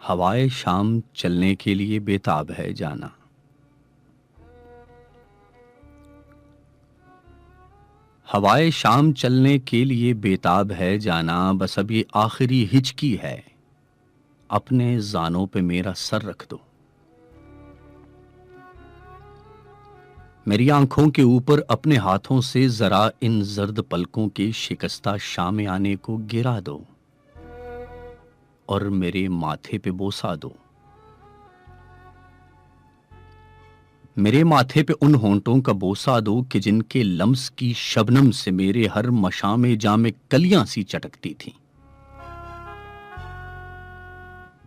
हवाए शाम चलने के लिए बेताब है जाना। हवाए शाम चलने के लिए बेताब है जाना, बस अब ये आखिरी हिचकी है, अपने जानों पे मेरा सर रख दो। मेरी आंखों के ऊपर अपने हाथों से जरा इन जर्द पलकों के शिकस्ता शाम आने को गिरा दो और मेरे माथे पे बोसा दो। मेरे माथे पे उन होंठों का बोसा दो कि जिनके लम्स की शबनम से मेरे हर मशामे जामे कलियां सी चटकती थीं।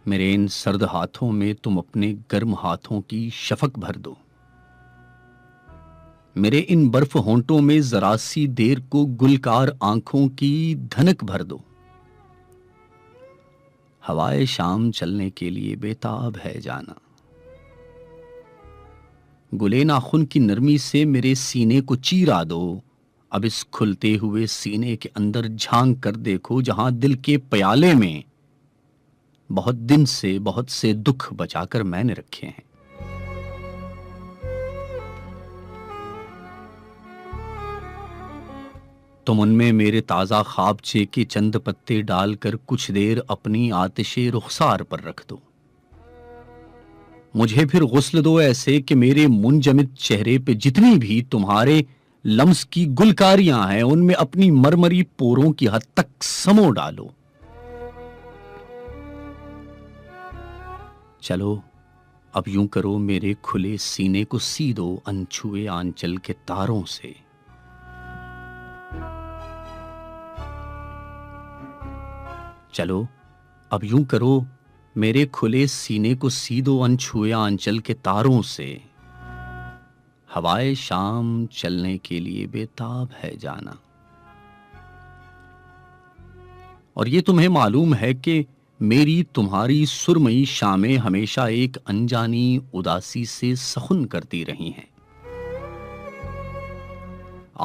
मेरे इन सर्द हाथों में तुम अपने गर्म हाथों की शफक भर दो। मेरे इन बर्फ होंठों में जरा सी देर को गुलकार आंखों की धनक भर दो। हवाए शाम चलने के लिए बेताब है जाना। गुले नाखून की नरमी से मेरे सीने को चीरा दो। अब इस खुलते हुए सीने के अंदर झांक कर देखो, जहां दिल के प्याले में बहुत दिन से बहुत से दुख बचाकर मैंने रखे हैं। तुम उनमें मेरे ताजा ख्वाबचे के चंद पत्ते डालकर कुछ देर अपनी आतिशे रुखसार पर रख दो। मुझे फिर गुस्ल दो ऐसे कि मेरे मुंजमिद चेहरे पे जितनी भी तुम्हारे लम्स की गुलकारियां हैं, उनमें अपनी मरमरी पोरों की हद तक समो डालो। चलो अब यूं करो, मेरे खुले सीने को सी दो अनछुए आंचल के तारों से। चलो अब यूं करो, मेरे खुले सीने को सी दो अनछुए आंचल के तारों से। हवाए शाम चलने के लिए बेताब है जाना। और ये तुम्हें मालूम है कि मेरी तुम्हारी सुरमई शामें हमेशा एक अनजानी उदासी से सखुन करती रही हैं।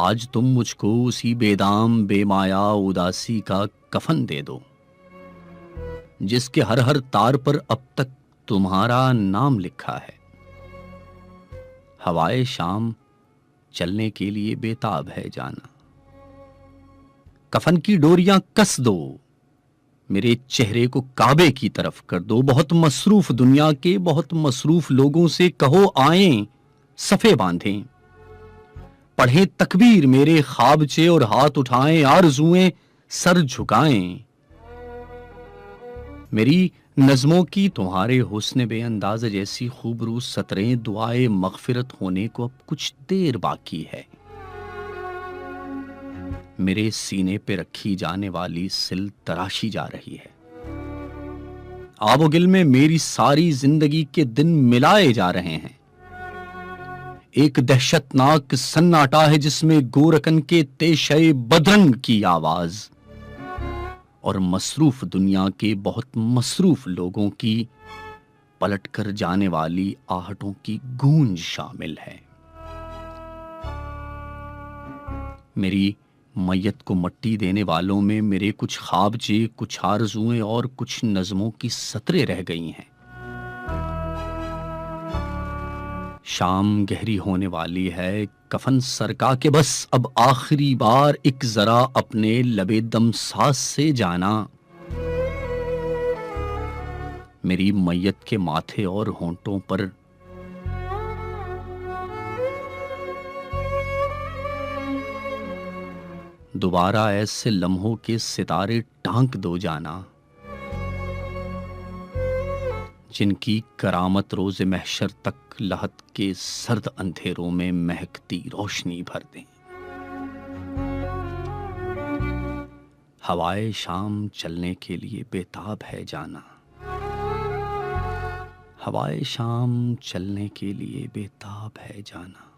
आज तुम मुझको उसी बेदाम बेमाया उदासी का कफन दे दो, जिसके हर हर तार पर अब तक तुम्हारा नाम लिखा है। हवाए शाम चलने के लिए बेताब है जाना। कफन की डोरियां कस दो, मेरे चेहरे को काबे की तरफ कर दो। बहुत मसरूफ दुनिया के बहुत मसरूफ लोगों से कहो आएं सफे बांधें, पढ़ें तकबीर मेरे ख्वाबचे और हाथ उठाएं आरज़ुएं सर झुकाएं। मेरी नज़मों की तुम्हारे हुस्न बेअंदाज़ जैसी खूबरू सतरें दुआए मग़फ़िरत होने को अब कुछ देर बाकी है। मेरे सीने पे रखी जाने वाली सिल तराशी जा रही है। आबोगिल में मेरी सारी जिंदगी के दिन मिलाए जा रहे हैं। एक दहशतनाक सन्नाटा है जिसमें गोरकन के तेशे बदरंग की आवाज और मसरूफ दुनिया के बहुत मसरूफ लोगों की पलट कर जाने वाली आहटों की गूंज शामिल है। मेरी मैयत को मट्टी देने वालों में मेरे कुछ ख्वाबचे, कुछ आरज़ुएं और कुछ नज़मों की सतरें रह गई हैं। शाम गहरी होने वाली है, कफन सरका के बस अब आखिरी बार एक जरा अपने लबे दम सांस से जाना। मेरी मैयत के माथे और होंठों पर दोबारा ऐसे लम्हों के सितारे टांक दो जाना, जिनकी करामत रोज महशर तक लहत के सर्द अंधेरों में महकती रोशनी भर दें। हवाए शाम चलने के लिए बेताब है जाना। हवाए शाम चलने के लिए बेताब है जाना।